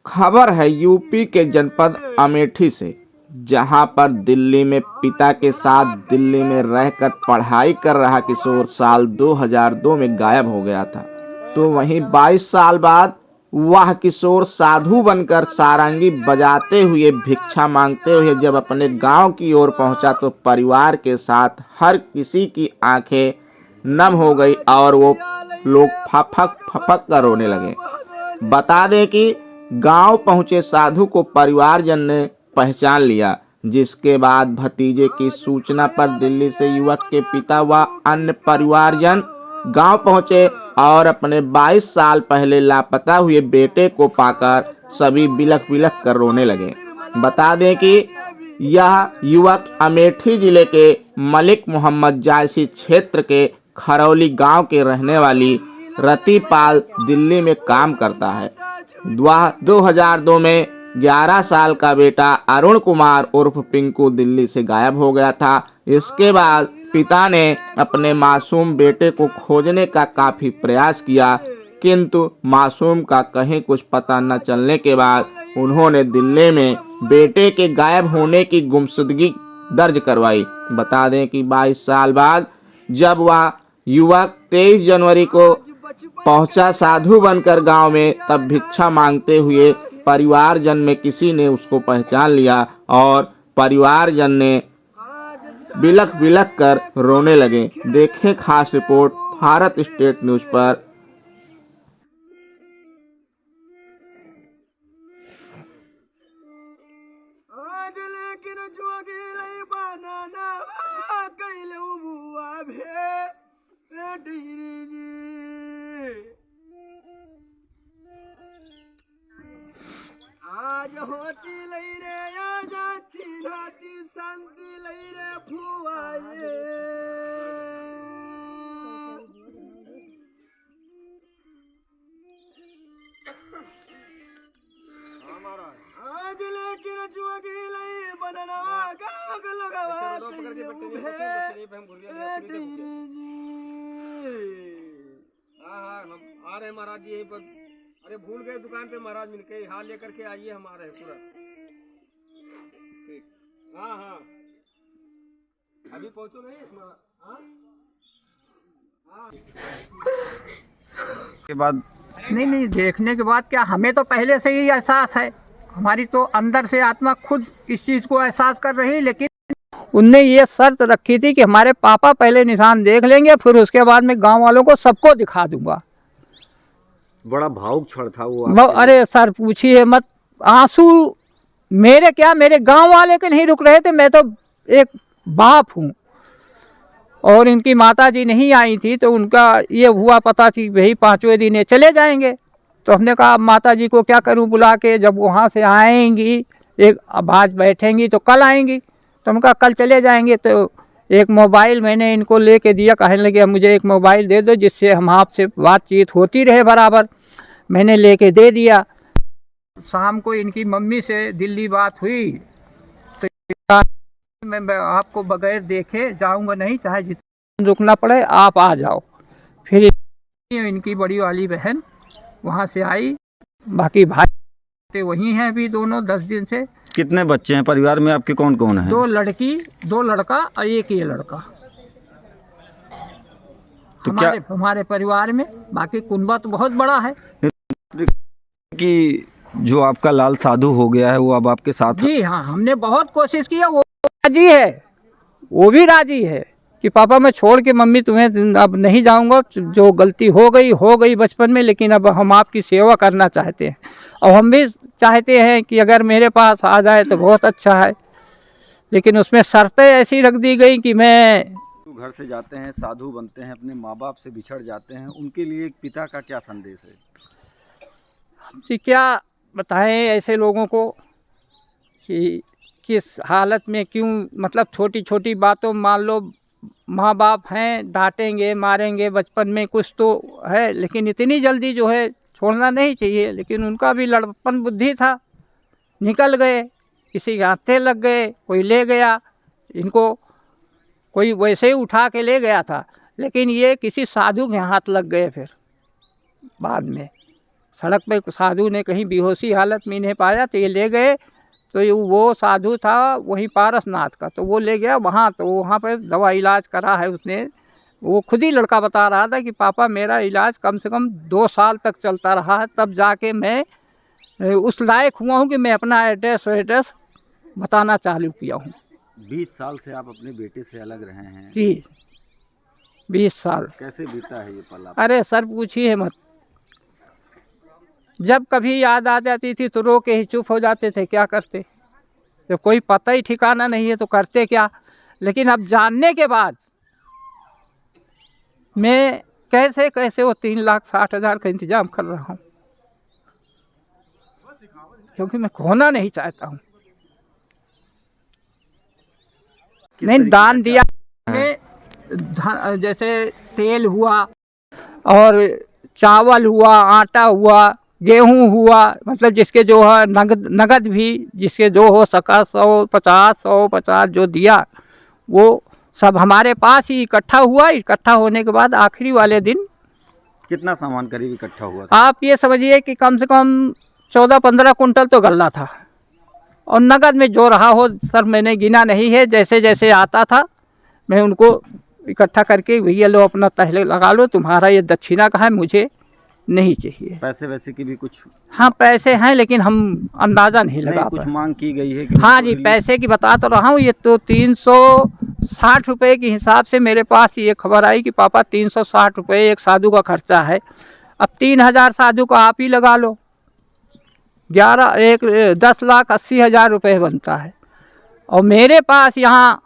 खबर है यूपी के जनपद अमेठी से, जहां पर दिल्ली में पिता के साथ दिल्ली में रहकर पढ़ाई कर रहा किशोर साल 2002 में गायब हो गया था। तो वहीं 22 साल बाद वह किशोर साधु बनकर सारंगी बजाते हुए भिक्षा मांगते हुए जब अपने गांव की ओर पहुंचा तो परिवार के साथ हर किसी की आंखें नम हो गई और वो लोग फपक फपक कर रोने लगे। बता दें कि गांव पहुंचे साधु को परिवारजन ने पहचान लिया, जिसके बाद भतीजे की सूचना पर दिल्ली से युवक के पिता व अन्य परिवारजन गांव पहुंचे और अपने 22 साल पहले लापता हुए बेटे को पाकर सभी बिलख बिलख कर रोने लगे। बता दें कि यह युवक अमेठी जिले के मलिक मोहम्मद जायसी क्षेत्र के खरौली गांव के रहने वाली रतिपाल दिल्ली में काम करता है। वह 2002 में 11 साल का बेटा अरुण कुमार उर्फ पिंकू दिल्ली से गायब हो गया था। इसके बाद पिता ने अपने मासूम बेटे को खोजने का काफी प्रयास किया, किंतु मासूम का कहीं कुछ पता न चलने के बाद उन्होंने दिल्ली में बेटे के गायब होने की गुमशुदगी दर्ज करवाई। बता दें कि 22 साल बाद जब वह युवक 23 जनवरी को पहुंचा साधु बनकर गांव में, तब भिक्षा मांगते हुए परिवारजन में किसी ने उसको पहचान लिया और परिवारजन ने बिलख बिलख कर रोने लगे। देखें खास रिपोर्ट भारत स्टेट न्यूज पर। आज होती लई रे आज छिनाती शांति लई रे फुआए आज लेकिन जुगी लई बननवा गाग लगवा आ रहे महाराज जी यहीं पर। अरे भूल गए दुकान पे महाराज, मिलके हाल लेकर के आइए, हम आ रहे हैं पूरा। ठीक, हाँ हाँ अभी पहुंचो नहीं इसमें। हाँ के बाद नहीं देखने के बाद क्या, हमें तो पहले से ही एहसास है, हमारी तो अंदर से आत्मा खुद इस चीज़ को एहसास कर रही है। लेकिन उनने ये शर्त रखी थी कि हमारे पापा पहले निशान देख लेंगे, फिर उसके बाद मैं गांव वालों को सबको दिखा दूंगा। बड़ा भावुक क्षण था वो। अरे सर पूछिए मत, आंसू मेरे क्या, मेरे गांव वाले के नहीं रुक रहे थे। मैं तो एक बाप हूँ और इनकी माता जी नहीं आई थी, तो उनका ये हुआ पता कि भाई 5वें दिन ये चले जाएंगे। तो हमने कहा माता जी को क्या करूं बुला के, जब वहाँ से आएंगी एक आवाज़ बैठेंगी तो कल आएंगी। तो हम कहा कल चले जाएंगे। तो एक मोबाइल मैंने इनको लेके दिया, कहने लगे मुझे एक मोबाइल दे दो जिससे हम आपसे बातचीत होती रहे बराबर। मैंने लेके दे दिया। शाम को इनकी मम्मी से दिल्ली बात हुई तो मैं आपको बगैर देखे जाऊंगा नहीं, चाहे जितना रुकना पड़े आप आ जाओ। फिर इनकी बड़ी वाली बहन वहाँ से आई, बाकी भाई वहीं हैं अभी दोनों 10 दिन से। कितने बच्चे हैं परिवार में आपके, कौन कौन है? 2 लड़की 2 लड़का और एक ये लड़का। तो क्या हमारे परिवार में, बाकी कुनबा तो बहुत बड़ा है कि जो आपका लाल साधु हो गया है वो अब आपके साथ है? जी हाँ, हमने बहुत कोशिश किया, वो राजी है, वो भी राजी है कि पापा मैं छोड़ के मम्मी तुम्हें अब नहीं जाऊंगा, जो गलती हो गई बचपन में, लेकिन अब हम आपकी सेवा करना चाहते हैं। और हम भी चाहते हैं कि अगर मेरे पास आ जाए तो बहुत अच्छा है, लेकिन उसमें शर्तें ऐसी रख दी गई कि मैं घर से जाते हैं, साधु बनते हैं, अपने माँ बाप से बिछड़ जाते हैं, उनके लिए एक पिता का क्या संदेश है? जी क्या बताएं ऐसे लोगों को कि किस हालत में क्यों, मतलब छोटी छोटी बातों, मान लो माँ बाप हैं, डांटेंगे मारेंगे बचपन में कुछ तो है, लेकिन इतनी जल्दी जो है छोड़ना नहीं चाहिए। लेकिन उनका भी लड़पन बुद्धि था, निकल गए, किसी के हाथे लग गए, कोई ले गया इनको, कोई वैसे ही उठा के ले गया था, लेकिन ये किसी साधु के हाथ लग गए। फिर बाद में सड़क पे साधु ने कहीं बेहोशी हालत में इन्हें पाया तो ये ले गए। तो वो साधु था वहीं पारसनाथ का, तो वो ले गया वहाँ, तो वहाँ पे दवा इलाज करा है उसने। वो खुद ही लड़का बता रहा था कि पापा मेरा इलाज कम से कम 2 साल तक चलता रहा है, तब जाके मैं उस लायक हुआ हूँ कि मैं अपना एड्रेस बताना चालू किया हूँ। 20 साल से आप अपने बेटे से अलग रहे हैं जी 20 साल। कैसे बीता है ये पल आप? अरे सर पूछिए मत, जब कभी याद आ जाती थी तो रो के ही चुप हो जाते थे। क्या करते, जब कोई पता ही ठिकाना नहीं है तो करते क्या। लेकिन अब जानने के बाद मैं कैसे कैसे वो 3,60,000 का इंतजाम कर रहा हूँ, क्योंकि मैं खोना नहीं चाहता हूँ। नहीं दान दिया है, जैसे तेल हुआ और चावल हुआ, आटा हुआ, गेहूं हुआ, मतलब जिसके जो है नगद भी जिसके जो हो सका 100, 50 जो दिया वो सब हमारे पास ही इकट्ठा हुआ। इकट्ठा होने के बाद आखिरी वाले दिन कितना सामान करीब इकट्ठा हुआ था? आप ये समझिए कि कम से कम 14-15 कुंटल तो गल्ला था, और नगद में जो रहा हो सर मैंने गिना नहीं है। जैसे जैसे आता था मैं उनको इकट्ठा करके भैया लो अपना तहले लगा लो, तुम्हारा ये दक्षिणा का है, मुझे नहीं चाहिए। पैसे वैसे की भी कुछ? हाँ पैसे हैं, लेकिन हम अंदाज़ा नहीं लगा कुछ पाए। मांग की गई है कि हाँ जी पैसे की बता तो रहा हूँ। ये तो 360 रुपये के हिसाब से मेरे पास ये खबर आई कि पापा 360 रुपये एक साधु का खर्चा है। अब 3,000 साधु का आप ही लगा लो, 10,80,000 रुपये बनता है। और मेरे पास यहाँ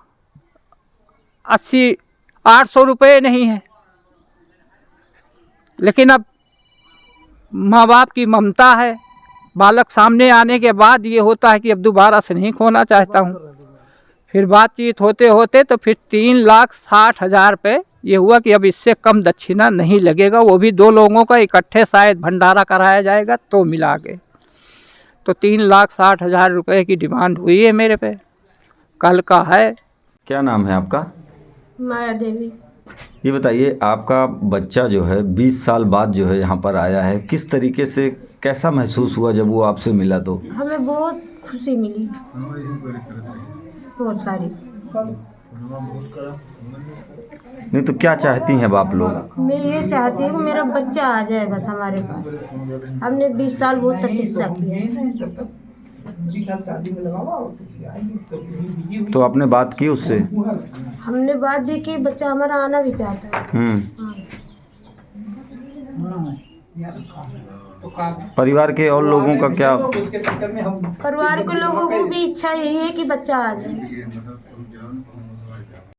80-800 रुपये नहीं है। लेकिन अब माँ बाप की ममता है, बालक सामने आने के बाद ये होता है कि अब दोबारा से नहीं खोना चाहता हूँ। फिर बातचीत होते होते तो फिर 3,60,000 रुपये ये हुआ कि अब इससे कम दक्षिणा नहीं लगेगा, वो भी 2 लोगों का इकट्ठे शायद भंडारा कराया जाएगा तो मिला के। तो 3,60,000 रुपये की डिमांड हुई है मेरे पे, कल का है। क्या नाम है आपका? माया देवी। ये बताइए आपका बच्चा जो है 20 साल बाद जो है यहाँ पर आया है, किस तरीके से कैसा महसूस हुआ जब वो आपसे मिला? तो हमें बहुत खुशी मिली, बहुत सारी। नहीं तो क्या चाहती हैं अब आप लोग? मैं ये चाहती हूँ मेरा बच्चा आ जाए बस हमारे पास। हमने 20 साल बहुत तपस्या की। तो आपने बात की उससे? हमने बात भी की, बच्चा हमारा आना भी चाहता है। परिवार के और लोगों का क्या? परिवार के लोगों को भी इच्छा यही है कि बच्चा आ जाए।